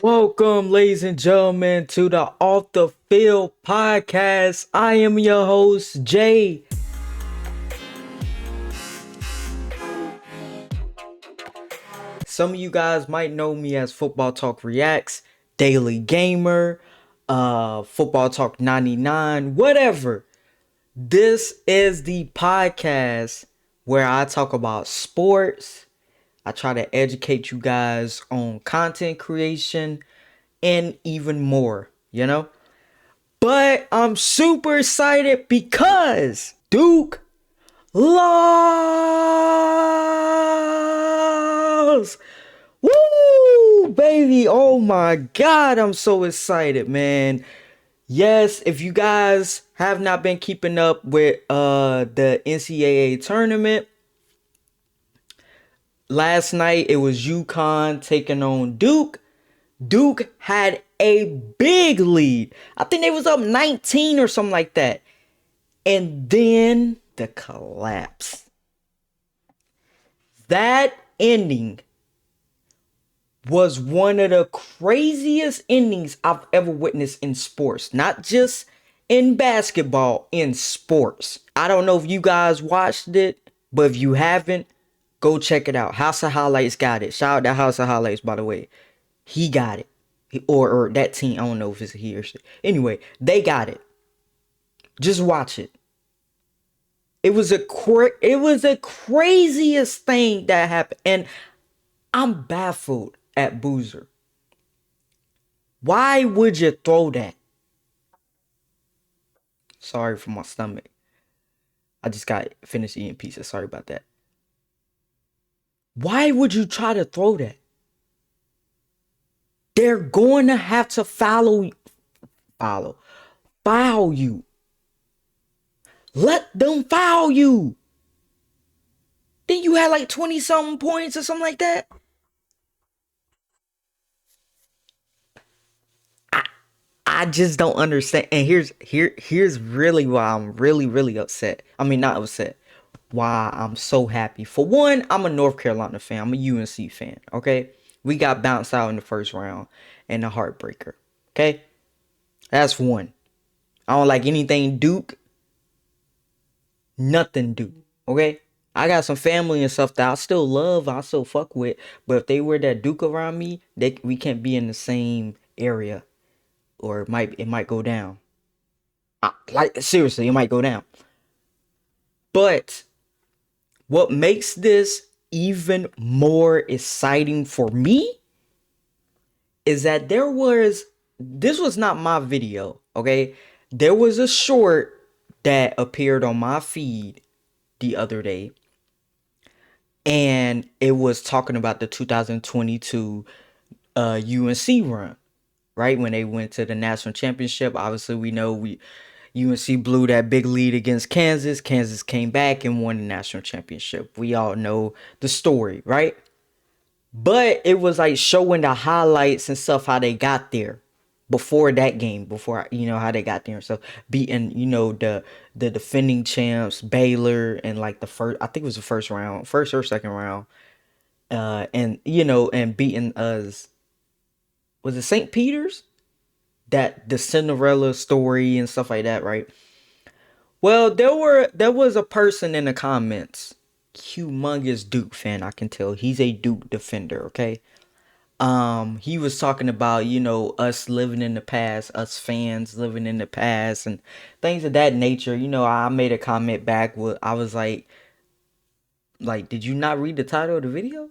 Welcome, ladies and gentlemen, to the Off the Field podcast. I am your host, Jay. Some of you guys might know me as Football Talk Reacts, Daily Gamer, Football Talk 99, whatever. This is the podcast where I talk about sports. I try to educate you guys on content creation and even more, But I'm super excited because Duke lost. Woo, baby. Oh my God. I'm so excited, man. Yes, if you guys have not been keeping up with the NCAA tournament, last night it was UConn taking on Duke. Duke had a big lead. I think they was up 19 or something like that. And then the collapse. That ending was one of the craziest endings I've ever witnessed in sports. Not just in basketball, in sports. I don't know if you guys watched it, but if you haven't, go check it out. House of Highlights got it. Shout out to House of Highlights, by the way. He got it. Or that team, I don't know if it's he or she. Anyway, they got it. Just watch it. It was the craziest thing that happened, and I'm baffled at Boozer. Why would you throw that? Sorry for my stomach. I just got finished eating pizza. Sorry about that. Why would you try to throw that? They're going to have to follow, foul you. Let them foul you. Then you had like 20 something points or something like that. I just don't understand. And here's really why I'm really upset. I mean, not upset. Why I'm so happy. For one, I'm a North Carolina fan. I'm a UNC fan. Okay, we got bounced out in the first round and a heartbreaker. Okay, that's one. I don't like anything Duke. Nothing Duke. Okay. I got some family and stuff that I still love, I still fuck with, but if they wear that Duke around me, we can't be in the same area, or it might go down. Like seriously, it might go down. But what makes this even more exciting for me is that this was not my video, okay? There was a short that appeared on my feed the other day, and it was talking about the 2022 UNC run, right? When they went to the national championship. Obviously, we know UNC blew that big lead against Kansas. Kansas came back and won the national championship. We all know the story, right? But it was like showing the highlights and stuff, how they got there before that game, before how they got there and stuff, beating the defending champs Baylor, and like the first, I think it was the first or second round, and and beating us, was it St. Peter's, that the Cinderella story and stuff like that, right? Well, there was a person in the comments, humongous Duke fan, I can tell. He's a Duke defender, okay? He was talking about, us living in the past, us fans living in the past and things of that nature. I made a comment back with, I was like, did you not read the title of the video?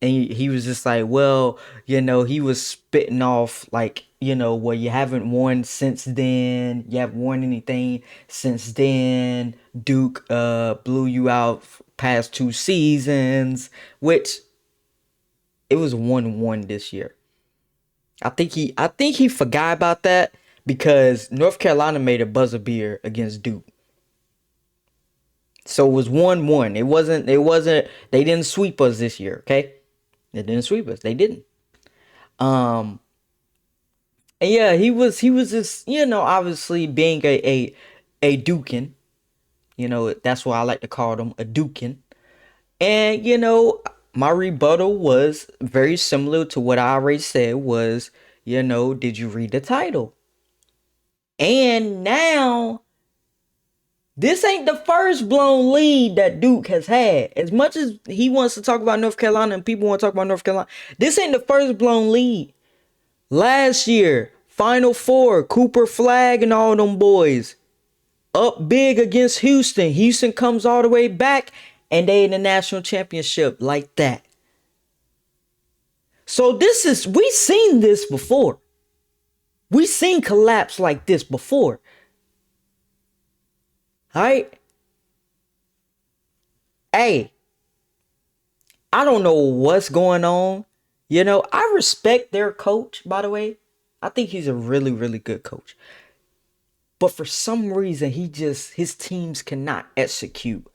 And he was just like, well, he was spitting off like, well, you haven't won since then. You haven't won anything since then. Duke blew you out past 2 seasons, which it was 1-1 this year. I think he forgot about that because North Carolina made a buzzer beater against Duke. So it was 1-1. It wasn't they didn't sweep us this year, okay? They didn't sweep us. They didn't. Um and yeah, he was just, obviously being a Dukin. That's why I like to call them a Dukin. And my rebuttal was very similar to what I already said was, did you read the title? And now this ain't the first blown lead that Duke has had. As much as he wants to talk about North Carolina and people want to talk about North Carolina, this ain't the first blown lead. Last year, Final Four, Cooper Flag and all them boys up big against Houston. Houston comes all the way back and they in the national championship like that. So we seen this before. We seen collapse like this before. All right. Hey, I don't know what's going on. I respect their coach, by the way. I think he's a really, really good coach. But for some reason, his teams cannot execute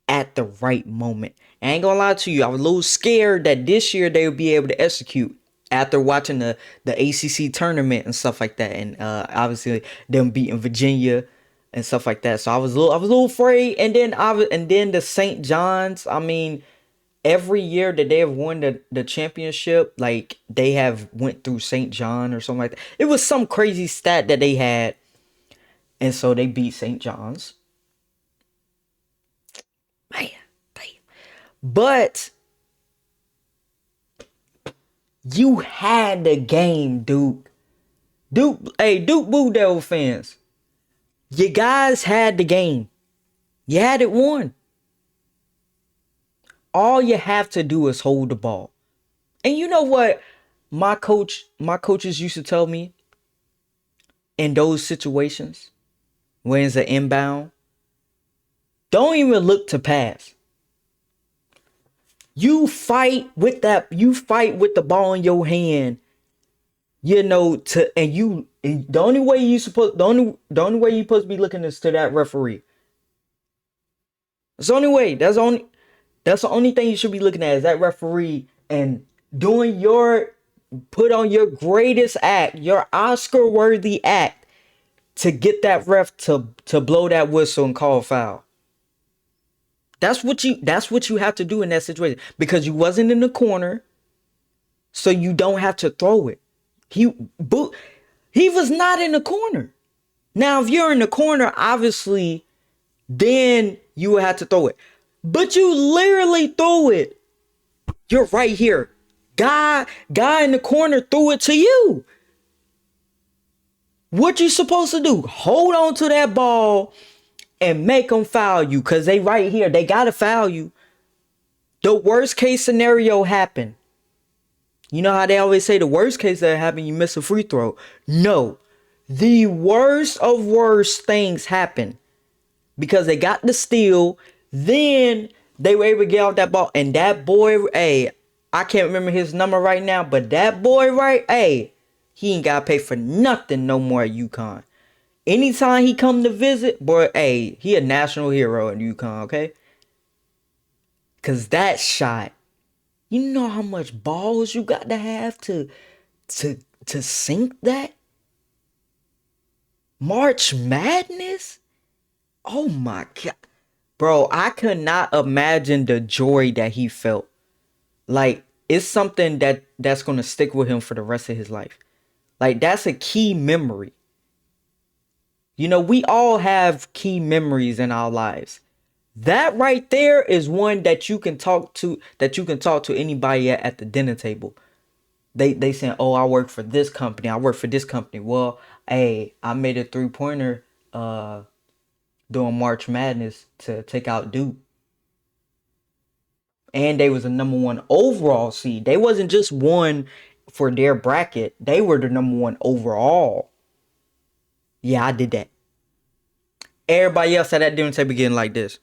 at the right moment. I ain't gonna lie to you, I was a little scared that this year they would be able to execute after watching the ACC tournament and stuff like that, and obviously them beating Virginia and stuff like that. So I was a little afraid, and then the St. John's. I mean, every year that they have won the championship, like they have went through St. John or something like that. It was some crazy stat that they had, and so they beat St. John's. Man, damn. But you had the game, Duke. Duke Blue Devil fans. You guys had the game. You had it won. All you have to do is hold the ball. And you know what my coaches used to tell me in those situations when it's an inbound? Don't even look to pass. You fight with the ball in your hand, and the only way you supposed to be looking is to that referee. That's the only way. That's the only thing you should be looking at is that referee and doing put on your greatest act, your Oscar worthy act to get that ref to blow that whistle and call a foul. That's what you have to do in that situation because you wasn't in the corner, so you don't have to throw it. He he was not in the corner. Now, if you're in the corner, obviously, then you would have to throw it. But you literally threw it. You're right here. Guy in the corner threw it to you. What you supposed to do? Hold on to that ball and make them foul you because they right here. They got to foul you. The worst case scenario happened. You know how they always say the worst case that happened, you miss a free throw. No. The worst of worst things happen because they got the steal. Then they were able to get off that ball. And that boy, hey, I can't remember his number right now, but that boy, right, hey, he ain't got to pay for nothing no more at UConn. Anytime he come to visit, boy, hey, he a national hero at UConn, okay? Because that shot, you know how much balls you got to have to sink that? March Madness? Oh my God. Bro, I could not imagine the joy that he felt. Like, it's something that's going to stick with him for the rest of his life. Like, that's a key memory. We all have key memories in our lives. That right there is one that you can talk to anybody at the dinner table. They saying, "Oh, I work for this company. I work for this company." Well, hey, I made a 3-pointer during March Madness to take out Duke. And they was a number one overall seed. They wasn't just one for their bracket. They were the number one overall. Yeah, I did that. Everybody else at that dinner table getting like this.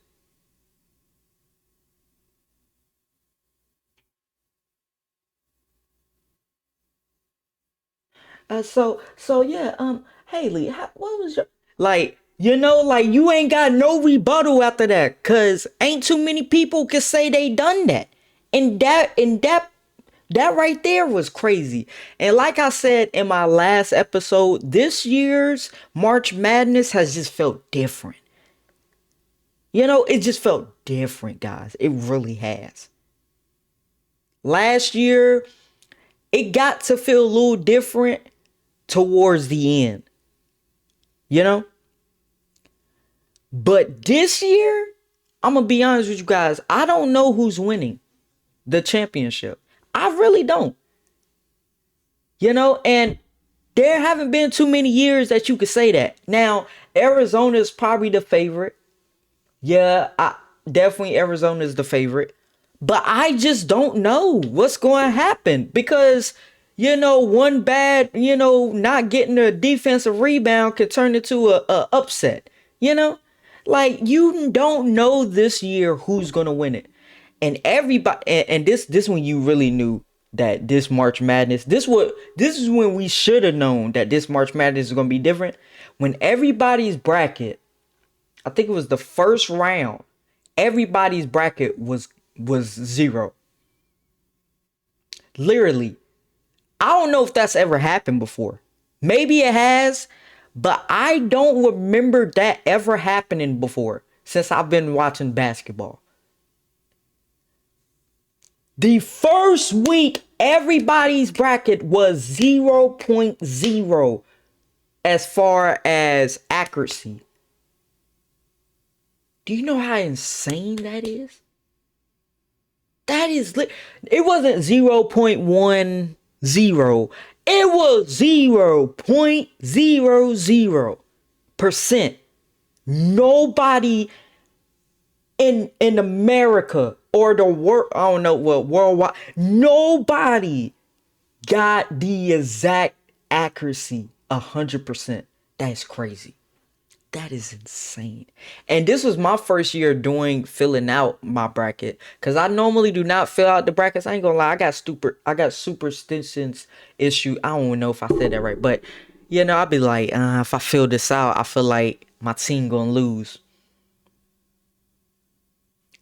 So yeah, Haley, what was your like you ain't got no rebuttal after that, cause ain't too many people can say they done that, and that right there was crazy. And like I said in my last episode, this year's March Madness has just felt different. It just felt different, guys. It really has. Last year, it got to feel a little different towards the end, you know? But this year, I'm going to be honest with you guys, I don't know who's winning the championship. I really don't. And there haven't been too many years that you could say that. Now, Arizona is probably the favorite. Yeah, definitely Arizona is the favorite. But I just don't know what's going to happen because, one bad, not getting a defensive rebound could turn into a upset. You know, like you don't know this year who's going to win it, and everybody, and this when you really knew that this March Madness, this is when we should have known that this March Madness is going to be different. When everybody's bracket, I think it was the first round, everybody's bracket was zero. Literally. I don't know if that's ever happened before. Maybe it has, but I don't remember that ever happening before since I've been watching basketball. The first week, everybody's bracket was 0.0 as far as accuracy. Do you know how insane that is? That is it wasn't 0.10. It was 0.00%. Nobody in America or the world, I don't know what, worldwide, nobody got the exact accuracy 100%. That's crazy. That is insane. And this was my first year filling out my bracket. Cause I normally do not fill out the brackets. I ain't gonna lie, I got superstitions issue. I don't know if I said that right. But I'd be like, if I fill this out, I feel like my team gonna lose.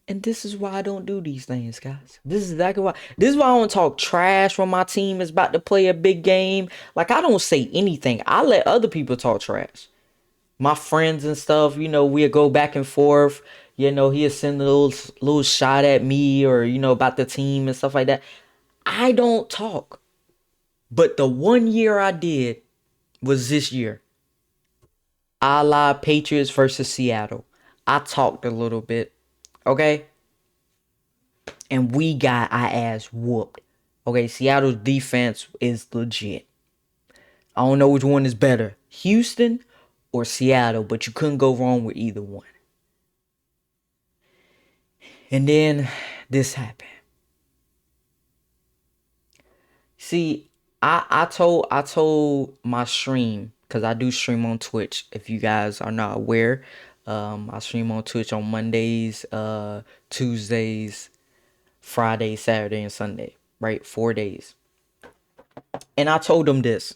And this is why I don't do these things, guys. This is exactly why. This is why I don't talk trash when my team is about to play a big game. Like I don't say anything. I let other people talk trash. My friends and stuff, we'll go back and forth. He'll send a little shot at me or, about the team and stuff like that. I don't talk. But the one year I did was this year. A la Patriots versus Seattle. I talked a little bit. Okay? And we got our ass whooped. Okay, Seattle's defense is legit. I don't know which one is better, Houston or Seattle, but you couldn't go wrong with either one. And then this happened. See, I told my stream, because I do stream on Twitch. If you guys are not aware, I stream on Twitch on Mondays, Tuesdays, Friday, Saturday, and Sunday. Right, 4 days. And I told them this.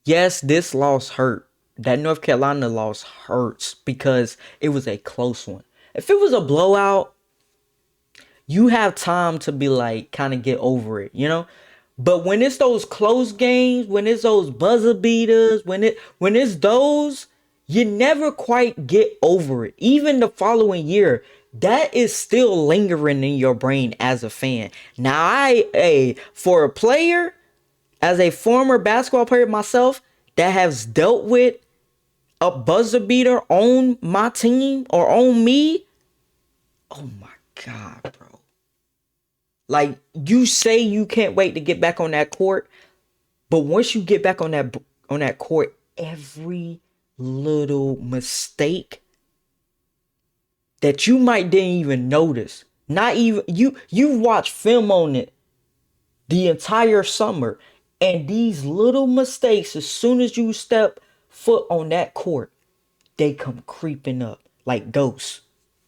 Yes, this loss hurt. That North Carolina loss hurts because it was a close one. If it was a blowout, you have time to be like, kind of get over it. But when it's those close games, when it's those buzzer beaters, when it's those, you never quite get over it. Even the following year, that is still lingering in your brain as a fan. Now, for a player, as a former basketball player myself, that has dealt with a buzzer beater on my team or on me, oh my God, bro. Like, you say you can't wait to get back on that court, but once you get back on that court, every little mistake that you might didn't even notice, not even you watch film on it the entire summer, and these little mistakes, as soon as you step foot on that court, they come creeping up like ghosts.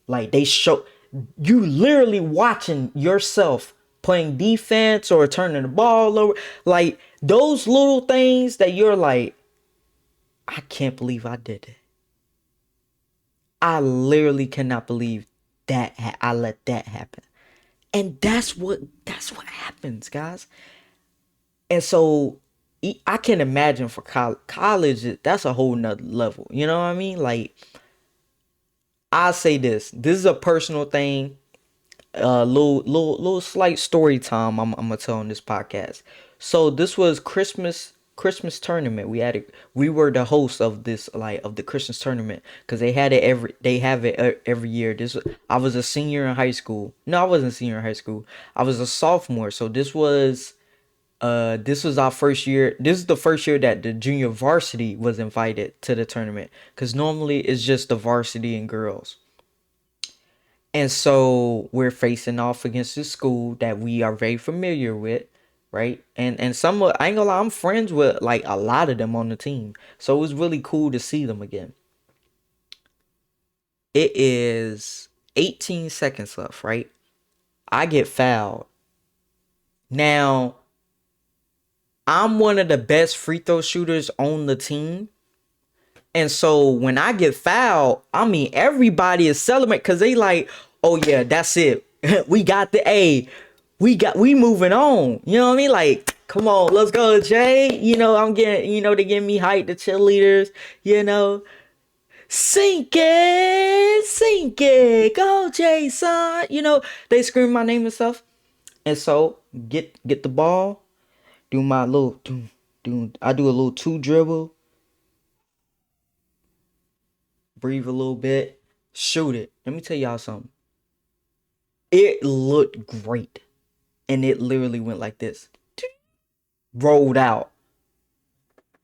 Like they show you literally watching yourself playing defense or turning the ball over. Like those little things that you're like, I can't believe I did it. I literally cannot believe that I let that happen. And that's what happens, guys. And so I can imagine for college, that's a whole nother level. You know what I mean? Like, I say this is a personal thing. Little slight story time. I'm gonna tell on this podcast. So this was Christmas tournament. We were the host of this, like, of the Christmas tournament, because they have it every year. I was a senior in high school. No, I wasn't a senior in high school. I was a sophomore. So this was our first year. This is the first year that the junior varsity was invited to the tournament, because normally it's just the varsity and girls. And so we're facing off against this school that we are very familiar with, right? And I ain't gonna lie, I'm friends with like a lot of them on the team. So it was really cool to see them again. It is 18 seconds left, right? I get fouled. Now, I'm one of the best free throw shooters on the team. And so when I get fouled, I mean, everybody is celebrating because they like, oh yeah, that's it. We got the A. We moving on. You know what I mean? Like, come on, let's go, Jay. I'm getting, they getting me hyped, the cheerleaders, you know. Sink it, go, Jason. They scream my name and stuff. And so get the ball, do my little I do a little two dribble, breathe a little bit, shoot it. Let me tell y'all something. It looked great. And it literally went like this. Rolled out.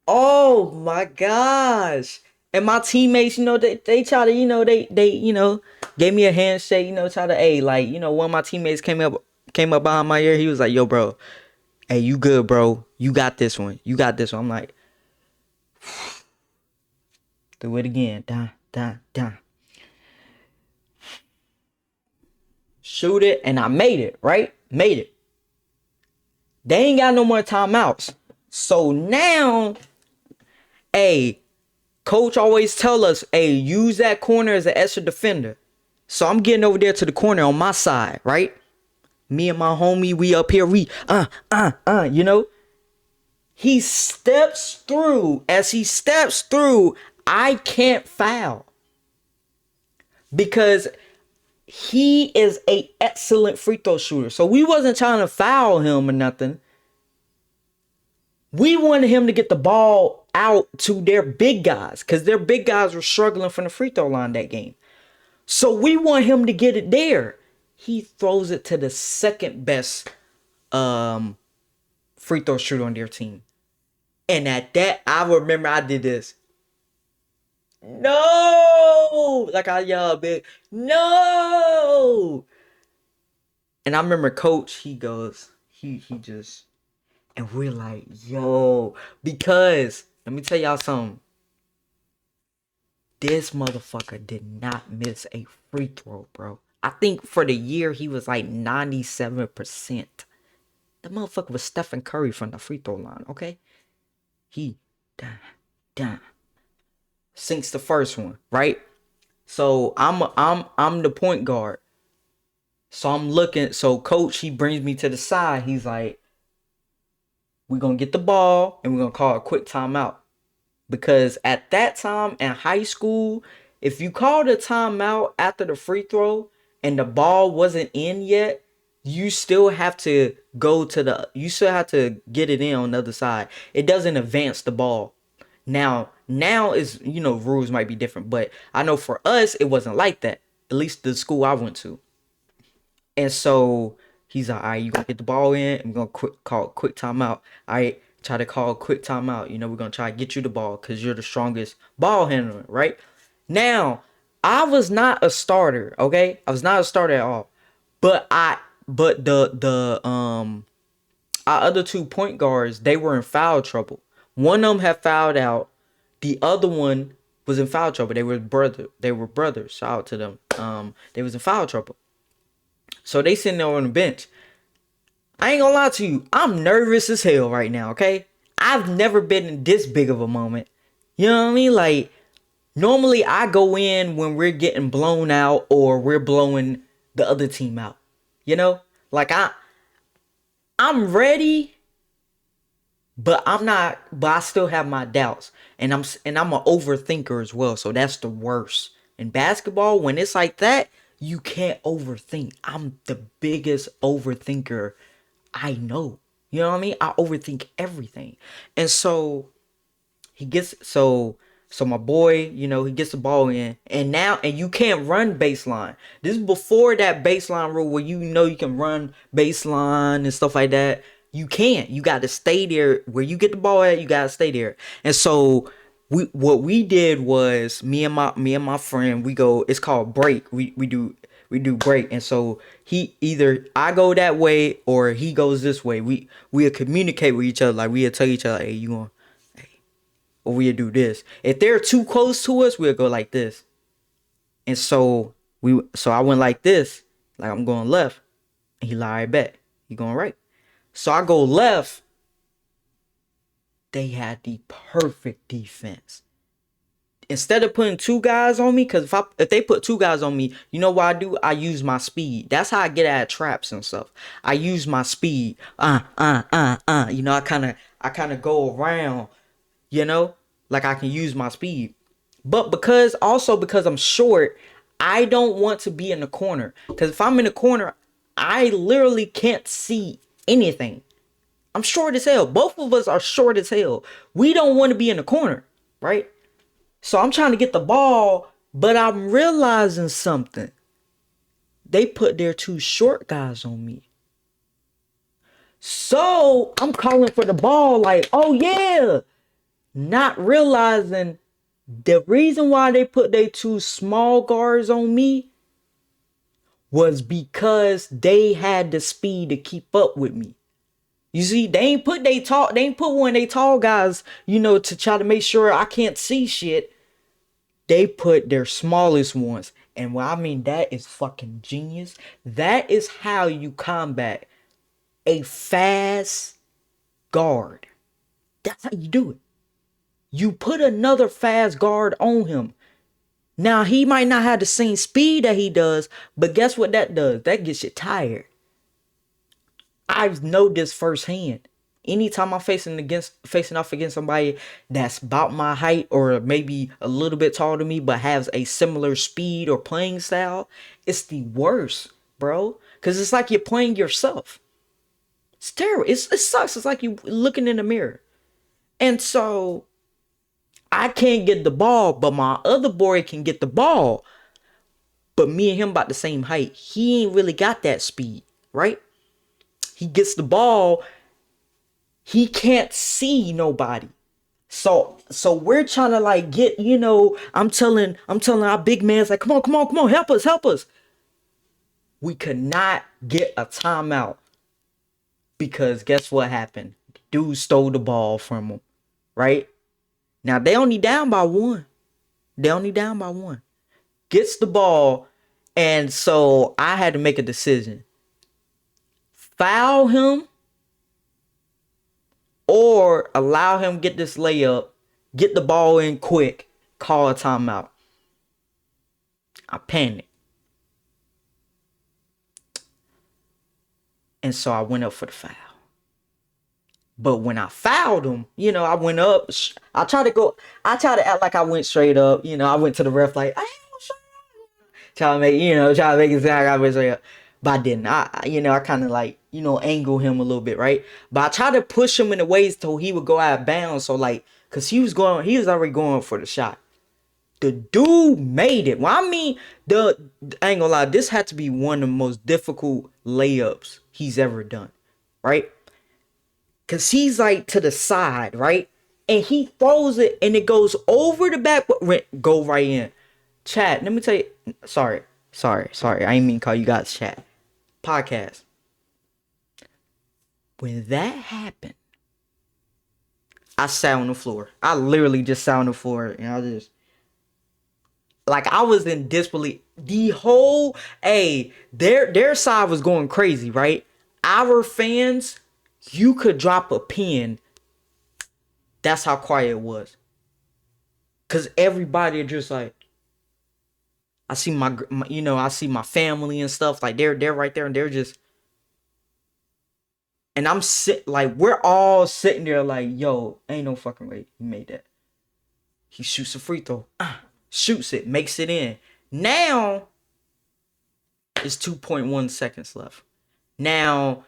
Oh my gosh. And my teammates, they try to, gave me a handshake, try to, hey, like, one of my teammates came up behind my ear. He was like, yo, bro, hey, you good, bro. You got this one. You got this one. I'm like, do it again. Dun, dun, dun. Shoot it. And I made it, right? Made it. They ain't got no more timeouts. So now, hey, coach always tell us, hey, use that corner as an extra defender. So I'm getting over there to the corner on my side, right? Me and my homie, we up here, you know. He steps through. As he steps through, I can't foul. Because he is a excellent free throw shooter. So we wasn't trying to foul him or nothing. We wanted him to get the ball out to their big guys, because their big guys were struggling from the free throw line that game. So we want him to get it there. He throws it to the second best free throw shooter on their team. And at that, I remember I did this. No! Like I yelled big, no! And I remember coach, he goes, he just, and we're like, yo, because let me tell y'all something. This motherfucker did not miss a free throw, bro. I think for the year he was like 97%. The motherfucker was Stephen Curry from the free throw line, okay? He down sinks the first one, right? So I'm the point guard. So I'm looking, so coach, he brings me to the side. He's like, we're gonna get the ball and we're gonna call a quick timeout. Because at that time in high school, if you called a timeout after the free throw and the ball wasn't in yet, you still have to you still have to get it in on the other side. It doesn't advance the ball. Now is, rules might be different, but I know for us, it wasn't like that. At least the school I went to. And so he's like, all right, you gonna get the ball in, and we're gonna call a quick timeout. All right, try to call a quick timeout. We're gonna try to get you the ball because you're the strongest ball handler, right? Now, I was not a starter, okay? I was not a starter at all. But our other two point guards, they were in foul trouble. One of them had fouled out. The other one was in foul trouble. They were brothers. Shout out to them. They was in foul trouble. So they sitting there on the bench. I ain't gonna lie to you. I'm nervous as hell right now, okay? I've never been in this big of a moment. You know what I mean? Like, normally I go in when we're getting blown out or we're blowing the other team out. Like I'm ready, but I still have my doubts. And I'm an overthinker as well. So that's the worst. In basketball, when it's like that, You can't overthink. I'm the biggest overthinker I know. You know what I mean? I overthink everything. And so he gets so my boy, he gets the ball in, and you can't run baseline. This is before that baseline rule where you can run baseline and stuff like that. You can't. You got to stay there where you get the ball at. You got to stay there. And so what we did was me and my friend, we go. It's called break. We do break, and so he either I go that way or he goes this way. We'll communicate with each other, like we'll tell each other, hey, you going, or we'll do this. If they're too close to us, we'll go like this. And so I went like this, like I'm going left, and he lied back. He going right. So I go left. They had the perfect defense. Instead of putting two guys on me, because if they put two guys on me, you know what I do? I use my speed. That's how I get out of traps and stuff. I use my speed. I kind of go around, like I can use my speed. But because I'm short, I don't want to be in the corner. Because if I'm in the corner, I literally can't see anything. I'm short as hell. Both of us are short as hell. We don't want to be in the corner, right? So I'm trying to get the ball, but I'm realizing something. They put their two short guys on me. So I'm calling for the ball like, oh yeah. Not realizing the reason why they put their two small guards on me was because they had the speed to keep up with me. You see, they ain't put one of they tall guys, to try to make sure I can't see shit. They put their smallest ones. And what I mean, that is fucking genius. That is how you combat a fast guard. That's how you do it. You put another fast guard on him. Now, he might not have the same speed that he does, but guess what that does? That gets you tired. I know this firsthand. Anytime I'm facing off against somebody that's about my height or maybe a little bit taller than me but has a similar speed or playing style, it's the worst, bro. Because it's like you're playing yourself. It's terrible. It sucks. It's like you looking in the mirror. And so I can't get the ball, but my other boy can get the ball. But me and him about the same height. He ain't really got that speed, right? He gets the ball. He can't see nobody. So we're trying to like get, I'm telling our big man's like, come on, help us. We could not get a timeout because guess what happened? Dude stole the ball from him, right? Now they only down by one. Gets the ball, and so I had to make a decision. Foul him or allow him get this layup, get the ball in quick, call a timeout. I panicked. And so I went up for the foul. But when I fouled him, I went up. I tried to act like I went straight up. I went to the ref like, I trying to make it sound like I went straight up. But I didn't. I kind of like, angle him a little bit, right? But I tried to push him in the ways so he would go out of bounds. So like, cause he was already going for the shot. The dude made it. Well, I mean, I ain't gonna lie, this had to be one of the most difficult layups he's ever done, right? Cause he's like to the side, right? And he throws it and it goes over the back, go right in. Chat, let me tell you, sorry. I ain't mean to call you guys chat. Podcast. When that happened, I sat on the floor. I literally just sat on the floor and I just, like, I was in disbelief. The whole, their side was going crazy, right? Our fans, you could drop a pin. That's how quiet it was. Cause everybody just like, I see I see my family and stuff. Like they're right there and they're just, and we're all sitting there like, yo, ain't no fucking way he made that. He shoots a free throw, shoots it, makes it in. Now It's 2.1 seconds left. Now,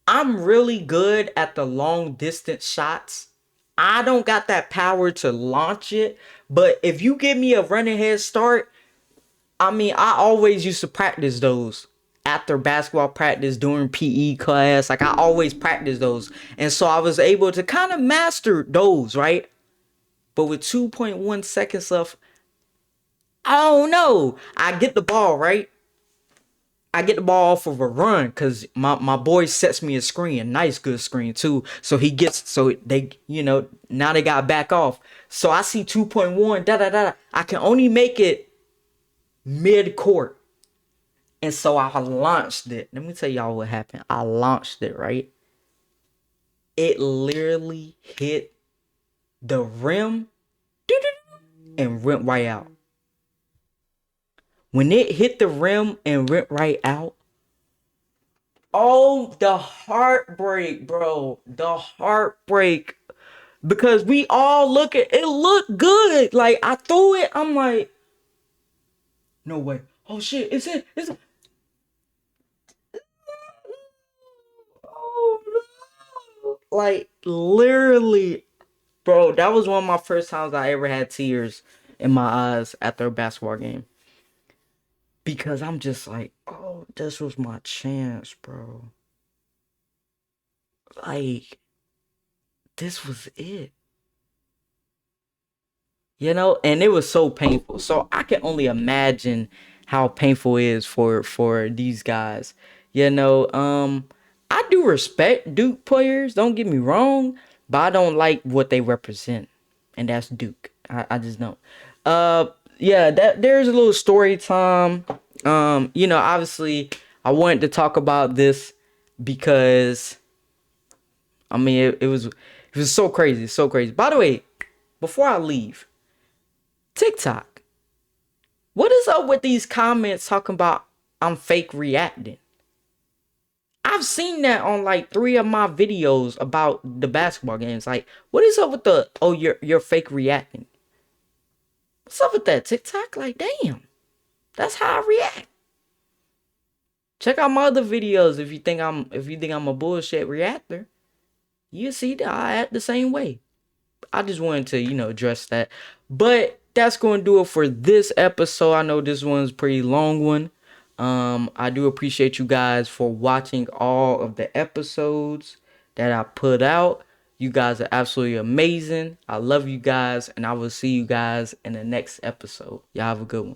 I'm really good at the long distance shots. I don't got that power to launch it, but if you give me a running head start, I mean, I always used to practice those after basketball practice during PE class. Like, I always practice those. And so I was able to kind of master those, right? But with 2.1 seconds left, I don't know. I get the ball, right? I get the ball off of a run because my boy sets me a screen, a nice good screen too. So he gets, so they, now they got back off. So I see 2.1, da da da. I can only make it mid court. And so I launched it. Let me tell y'all what happened. I launched it, right? It literally hit the rim and went right out. When it hit the rim and went right out, oh, the heartbreak, bro. The heartbreak. Because we all look at it, looked good. Like, I threw it. I'm like, no way. Oh shit, it's it. It's it. Oh no. Like, literally, bro, that was one of my first times I ever had tears in my eyes after a basketball game. Because I'm just like, oh, this was my chance, bro. Like, this was it. And it was so painful. So I can only imagine how painful it is for these guys. I do respect Duke players, don't get me wrong, but I don't like what they represent. And that's Duke. I just don't. Yeah, that there's a little story time. Obviously I wanted to talk about this because I mean it was so crazy, so crazy. By the way, before I leave, TikTok, what is up with these comments talking about I'm fake reacting? I've seen that on like 3 of my videos about the basketball games. Like, what is up with the you're fake reacting? What's up with that, TikTok? Like, damn, that's how I react. Check out my other videos if you think I'm a bullshit reactor. You see that I act the same way. I just wanted to, address that. But that's going to do it for this episode. I know this one's a pretty long one. I do appreciate you guys for watching all of the episodes that I put out. You guys are absolutely amazing. I love you guys, and I will see you guys in the next episode. Y'all have a good one.